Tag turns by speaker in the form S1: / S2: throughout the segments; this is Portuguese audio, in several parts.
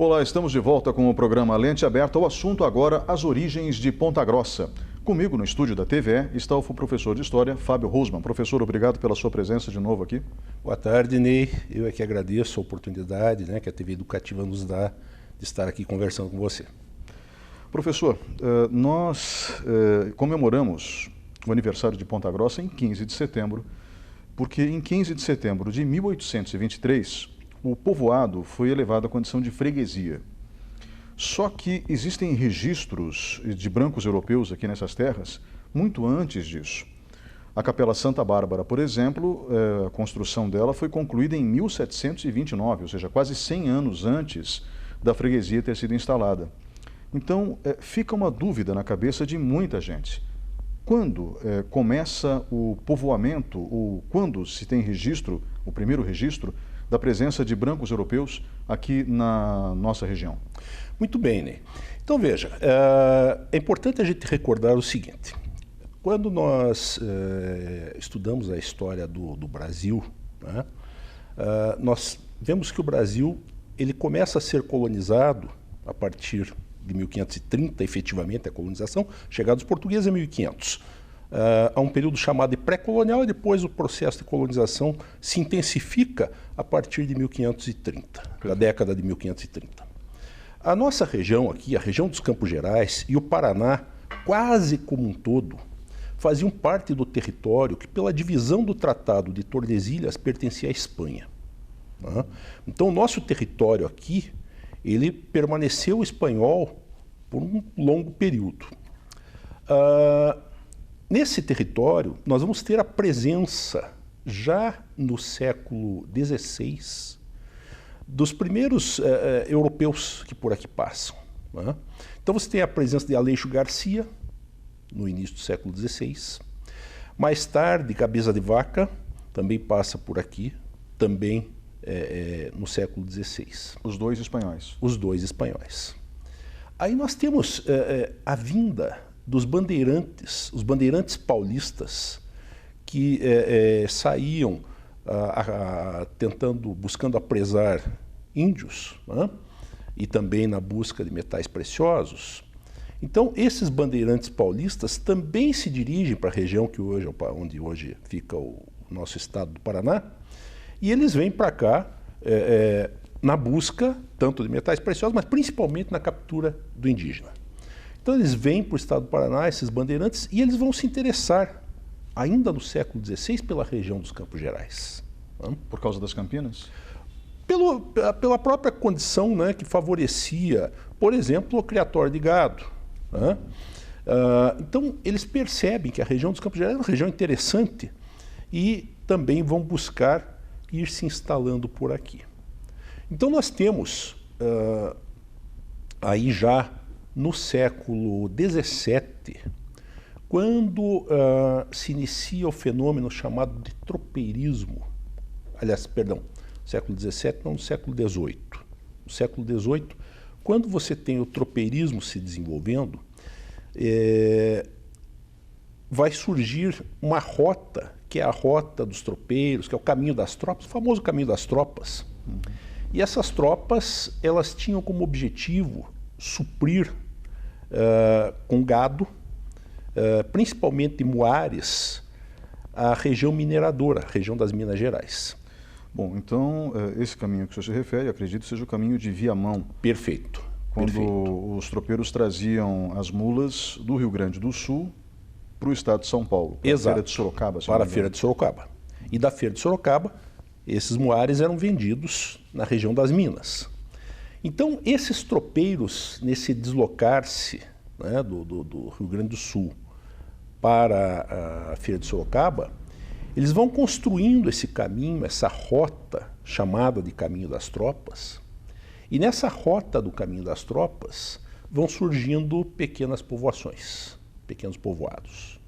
S1: Olá, estamos de volta com o programa Lente Aberta. O assunto agora, as origens de Ponta Grossa. Comigo no estúdio da TVE está o professor de História, Fábio Rosman. Professor, obrigado pela sua presença de novo aqui.
S2: Boa tarde, Ney. Eu é que agradeço a oportunidade que a TV Educativa nos dá de estar aqui conversando com você.
S1: Professor, nós comemoramos o aniversário de Ponta Grossa em 15 de setembro, porque em 15 de setembro de 1823, o povoado foi elevado à condição de freguesia. Só que existem registros de brancos europeus aqui nessas terras muito antes disso. A Capela Santa Bárbara, por exemplo, a construção dela foi concluída em 1729, ou seja, quase 100 anos antes da freguesia ter sido instalada. Então, fica uma dúvida na cabeça de muita gente. Quando começa o povoamento, ou quando se tem registro, o primeiro registro, da presença de brancos europeus aqui na nossa região?
S2: Muito bem, Ney. Então, veja, é importante a gente recordar o seguinte. Quando nós estudamos a história do Brasil, nós vemos que o Brasil ele começa a ser colonizado a partir de 1530, efetivamente, a colonização, chegada dos portugueses em 1500. Há um período chamado de pré-colonial e depois o processo de colonização se intensifica a partir de 1530, da década de 1530. A nossa região aqui, a região dos Campos Gerais e o Paraná, quase como um todo, faziam parte do território que, pela divisão do Tratado de Tordesilhas, pertencia à Espanha. Então, o nosso território aqui, ele permaneceu espanhol por um longo período. Nesse território, nós vamos ter a presença, já no século XVI, dos primeiros europeus que por aqui passam. Então você tem a presença de Aleixo Garcia, no início do século XVI. Mais tarde, Cabeça de Vaca também passa por aqui, também no século XVI.
S1: Os dois espanhóis.
S2: Os dois espanhóis. Aí nós temos a vinda dos bandeirantes, os bandeirantes paulistas, que saíam buscando apresar índios, e também na busca de metais preciosos. Então, esses bandeirantes paulistas também se dirigem para a região onde hoje fica o nosso estado do Paraná, e eles vêm para cá na busca tanto de metais preciosos, mas principalmente na captura do indígena. Então eles vêm para o estado do Paraná, esses bandeirantes, e eles vão se interessar, ainda no século XVI, pela região dos Campos Gerais.
S1: Por causa das Campinas?
S2: Pela própria condição que favorecia, por exemplo, o criatório de gado. Então eles percebem que a região dos Campos Gerais é uma região interessante e também vão buscar ir se instalando por aqui. Então nós temos aí já no século XVII, quando se inicia o fenômeno chamado de tropeirismo, século XVII, não, no século XVIII. No século XVIII, quando você tem o tropeirismo se desenvolvendo, vai surgir uma rota, que é a rota dos tropeiros, que é o caminho das tropas, o famoso caminho das tropas. E essas tropas, elas tinham como objetivo suprir com gado, principalmente muares, a região mineradora, a região das Minas Gerais.
S1: Bom, então esse caminho que o senhor se refere, acredito, seja o caminho de Viamão.
S2: Perfeito.
S1: Quando os tropeiros traziam as mulas do Rio Grande do Sul para o estado de São Paulo, para a Feira de Sorocaba.
S2: Para a Feira de Sorocaba. E da Feira de Sorocaba, esses muares eram vendidos na região das Minas. Então, esses tropeiros, nesse deslocar-se do Rio Grande do Sul para a Feira de Sorocaba, eles vão construindo esse caminho, essa rota chamada de Caminho das Tropas, e nessa rota do Caminho das Tropas vão surgindo pequenas povoações, pequenos povoados.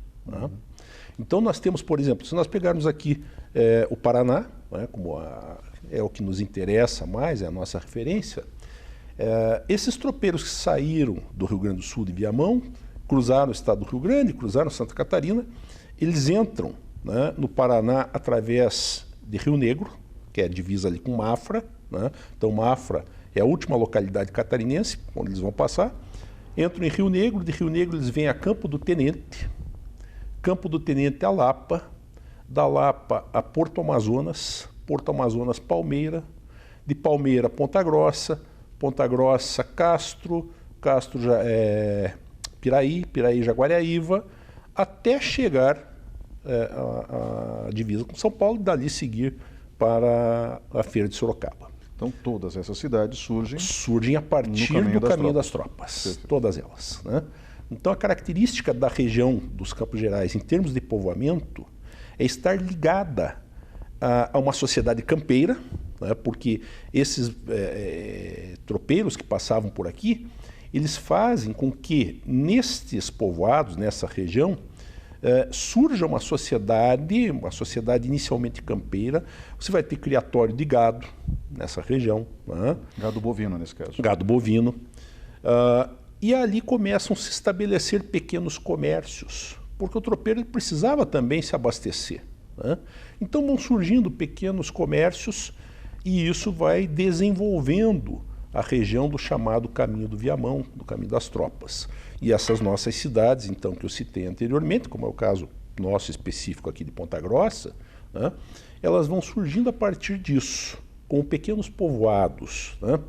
S2: Então nós temos, por exemplo, se nós pegarmos aqui o Paraná, como é o que nos interessa mais, é a nossa referência, esses tropeiros que saíram do Rio Grande do Sul de Viamão, cruzaram o estado do Rio Grande, cruzaram Santa Catarina, eles entram no Paraná através de Rio Negro, que é a divisa ali com Mafra. Então Mafra é a última localidade catarinense onde eles vão passar. Entram em Rio Negro, de Rio Negro eles vêm a Campo do Tenente a Lapa, da Lapa a Porto Amazonas Palmeira, de Palmeira Ponta Grossa Castro Piraí Jaguariaíva, até chegar à divisa com São Paulo e dali seguir para a Feira de Sorocaba.
S1: Então todas essas cidades
S2: surgem a partir do caminho das tropas. Perfeito. Todas elas, né? Então a característica da região dos Campos Gerais em termos de povoamento é estar ligada a uma sociedade campeira, né? Porque esses tropeiros que passavam por aqui, eles fazem com que nestes povoados, nessa região, surja uma sociedade inicialmente campeira. Você vai ter criatório de gado nessa região. Né?
S1: Gado bovino, nesse caso.
S2: Gado bovino. E ali começam a se estabelecer pequenos comércios, porque o tropeiro ele precisava também se abastecer. Né? Então vão surgindo pequenos comércios e isso vai desenvolvendo a região do chamado Caminho do Viamão, do Caminho das Tropas. E essas nossas cidades, então, que eu citei anteriormente, como é o caso nosso específico aqui de Ponta Grossa, né, elas vão surgindo a partir disso, com pequenos povoados. Né?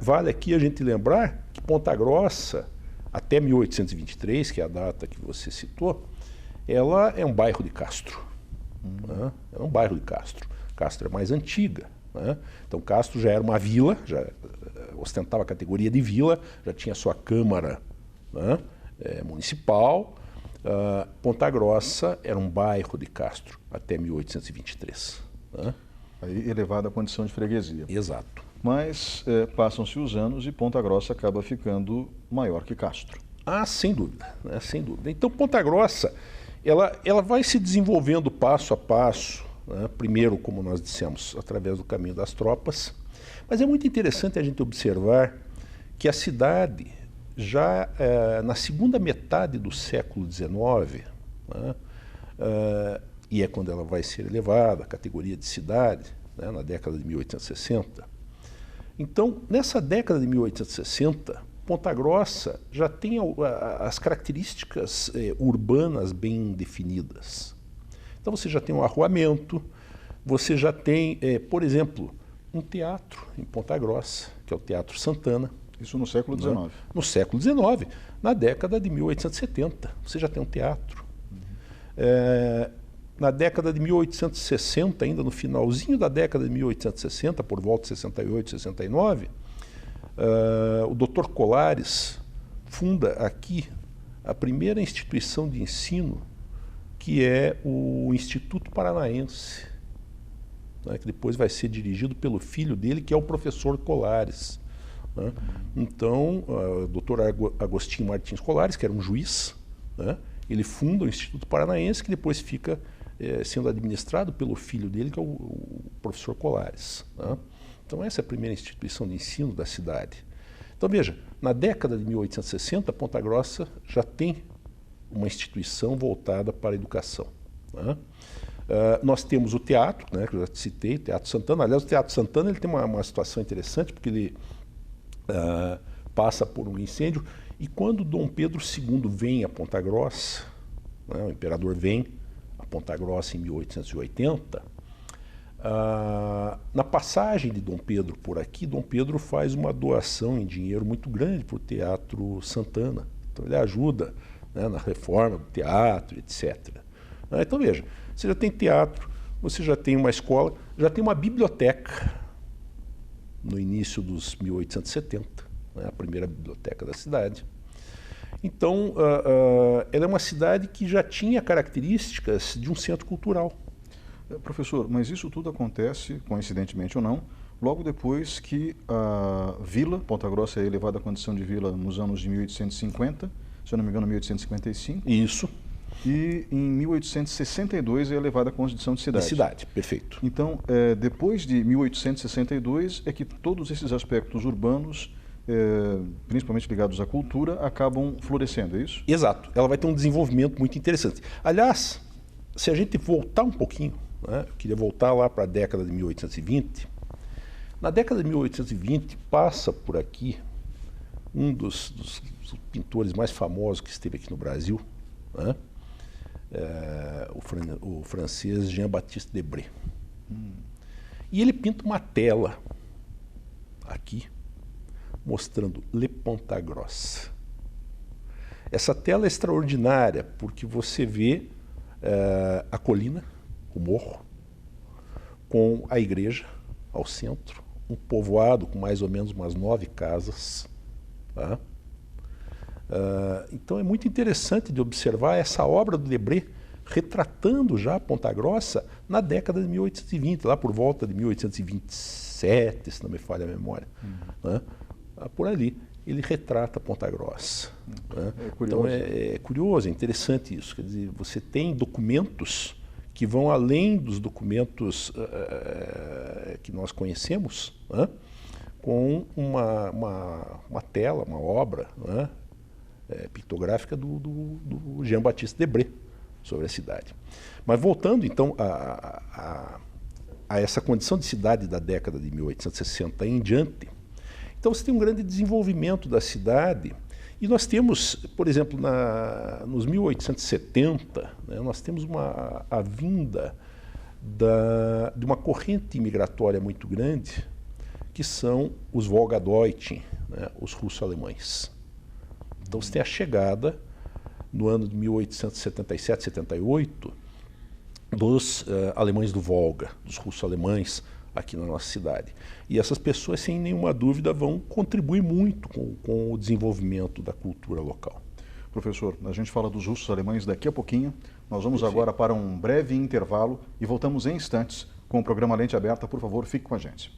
S2: Vale aqui a gente lembrar que Ponta Grossa, até 1823, que é a data que você citou, ela é um bairro de Castro. Né? É um bairro de Castro. Castro é mais antiga. Né? Então Castro já era uma vila, já ostentava a categoria de vila, já tinha sua câmara, né, municipal. Ponta Grossa era um bairro de Castro até 1823. Né?
S1: Aí elevada à condição de freguesia.
S2: Exato.
S1: Mas passam-se os anos e Ponta Grossa acaba ficando maior que Castro.
S2: Sem dúvida, né? Sem dúvida. Então Ponta Grossa ela vai se desenvolvendo passo a passo. Né? Primeiro, como nós dissemos, através do Caminho das Tropas. Mas é muito interessante a gente observar que a cidade, já na segunda metade do século XIX, né? E é quando ela vai ser elevada à categoria de cidade, né? Na década de 1860. Então, nessa década de 1860, Ponta Grossa já tem as características urbanas bem definidas. Então você já tem um arruamento, você já tem, por exemplo, um teatro em Ponta Grossa, que é o Teatro Santana.
S1: Isso no século XIX.
S2: Né? No século XIX, na década de 1870, você já tem um teatro. Na década de 1860, ainda no finalzinho da década de 1860, por volta de 68, 69, o Dr. Colares funda aqui a primeira instituição de ensino, que é o Instituto Paranaense, né, que depois vai ser dirigido pelo filho dele, que é o professor Colares. Né? Então, o doutor Agostinho Martins Colares, que era um juiz, né, ele funda o Instituto Paranaense, que depois fica sendo administrado pelo filho dele, que é o professor Colares. Né? Então, essa é a primeira instituição de ensino da cidade. Então, veja, na década de 1860, Ponta Grossa já tem uma instituição voltada para a educação. Né? Nós temos o teatro, né, que eu já citei, o Teatro Santana. Aliás, o Teatro Santana ele tem uma situação interessante, porque ele passa por um incêndio, e quando Dom Pedro II vem a Ponta Grossa, né, o imperador vem a Ponta Grossa em 1880, na passagem de Dom Pedro por aqui, Dom Pedro faz uma doação em dinheiro muito grande para o Teatro Santana. Então ele ajuda, né, na reforma do teatro, etc. Então veja, você já tem teatro, você já tem uma escola, já tem uma biblioteca no início dos 1870, né, a primeira biblioteca da cidade. Então, ela é uma cidade que já tinha características de um centro cultural.
S1: Professor, mas isso tudo acontece, coincidentemente ou não, logo depois que a vila, Ponta Grossa é elevada à condição de vila nos anos de 1850, se eu não me engano, 1855.
S2: Isso.
S1: E em 1862 é elevada à condição de cidade.
S2: De cidade, perfeito.
S1: Então, depois de 1862 é que todos esses aspectos urbanos, principalmente ligados à cultura, acabam florescendo, é isso?
S2: Exato. Ela vai ter um desenvolvimento muito interessante. Aliás, se a gente voltar um pouquinho, né, eu queria voltar lá para a década de 1820, Na década de 1820, passa por aqui um dos pintores mais famosos que esteve aqui no Brasil, né? O francês Jean-Baptiste Debré. E ele pinta uma tela aqui, mostrando Le Pontagrosse. Essa tela é extraordinária, porque você vê a colina, o morro, com a igreja ao centro, um povoado com mais ou menos umas 9 casas. Tá? Então é muito interessante de observar essa obra do Debré retratando já Ponta Grossa na década de 1820, lá por volta de 1827, se não me falha a memória. Né? Por ali ele retrata Ponta Grossa. Né? Então é curioso, é interessante isso. Quer dizer, você tem documentos que vão além dos documentos que nós conhecemos, né? Com uma tela, uma obra, né? Pictográfica do Jean-Baptiste Debré sobre a cidade. Mas voltando então a essa condição de cidade da década de 1860 em diante, então você tem um grande desenvolvimento da cidade. E nós temos, por exemplo, nos 1870, né, nós temos a vinda de uma corrente migratória muito grande, que são os Volgadeutschen, né, os russo-alemães. Então você tem a chegada, no ano de 1877, 78, dos alemães do Volga, dos russo-alemães, aqui na nossa cidade. E essas pessoas, sem nenhuma dúvida, vão contribuir muito com o desenvolvimento da cultura local.
S1: Professor, a gente fala dos russos alemães daqui a pouquinho. Nós vamos agora para um breve intervalo e voltamos em instantes com o programa Lente Aberta. Por favor, fique com a gente.